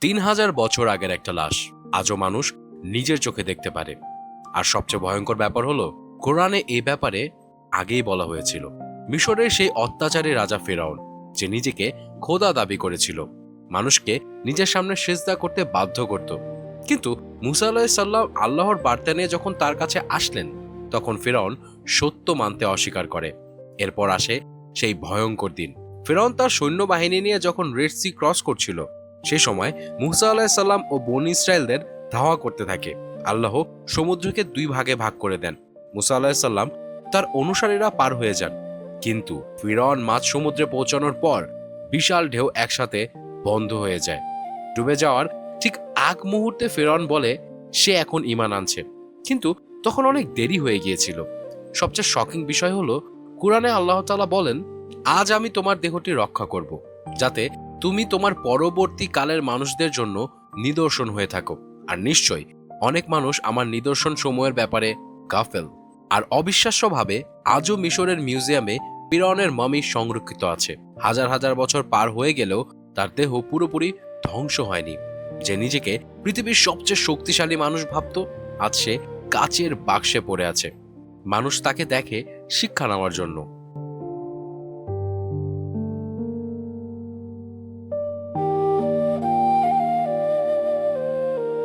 3000 বছর আগের একটা লাশ আজও মানুষ নিজের চোখে দেখতে পারে। আর সবচেয়ে ভয়ঙ্কর ব্যাপার হলো, কোরআনে এই ব্যাপারে আগেই বলা হয়েছিল। মিশরের সেই অত্যাচারী রাজা ফেরাউন, যে নিজেকে খোদা দাবি করেছিল, মানুষকে নিজের সামনে সিজদা করতে বাধ্য করত। কিন্তু মুসা আলাইহিসসালাম আল্লাহর বার্তা নিয়ে যখন তার কাছে আসলেন, তখন ফেরাউন সত্য মানতে অস্বীকার করে। এরপর আসে সেই ভয়ঙ্কর দিন। ফেরাউন তার সৈন্যবাহিনী নিয়ে যখন রেড সি ক্রস করছিল, সে সময় মুসা আলাইহিসসালাম ও বনী ইসরায়েলদের ধাওয়া করতে থাকে। আল্লাহ সমুদ্রকে 2 ভাগে ভাগ করে দেন। মুসা আলাইহিসসালাম তার অনুসারীরা পার হয়ে যান, কিন্তু ফিরআউন মাঝ সমুদ্রে পৌঁছানোর পর বিশাল ঢেউ একসাথে বন্ধ হয়ে যায়। ডুবে যাওয়ার ঠিক আগ মুহূর্তে ফিরআউন বলে সে এখন ঈমান আনছে, কিন্তু তখন অনেক দেরি হয়ে গিয়েছিল। সবচেয়ে শকিং বিষয় হলো, কুরআনে আল্লাহ তাআলা বলেন, আজ আমি তোমার দেহটি রক্ষা করব, যাতে তুমি তোমার পরবর্তী কালের মানুষদের জন্য নিদর্শন হয়ে থাকো। আর নিশ্চয়ই অনেক মানুষ আমার নিদর্শন সময়ের ব্যাপারে গাফেল। আর অবিশ্বাস্যভাবে আজও মিশরের মিউজিয়ামে ফিরআউনের মামি সংরক্ষিত আছে। হাজার হাজার বছর পার হয়ে গেলেও তার দেহ পুরোপুরি ধ্বংস হয়নি। যে নিজেকে পৃথিবীর সবচেয়ে শক্তিশালী মানুষ ভাবত, আজ সে কাচের বাক্সে পড়ে আছে। মানুষ তাকে দেখে শিক্ষা নেওয়ার জন্য,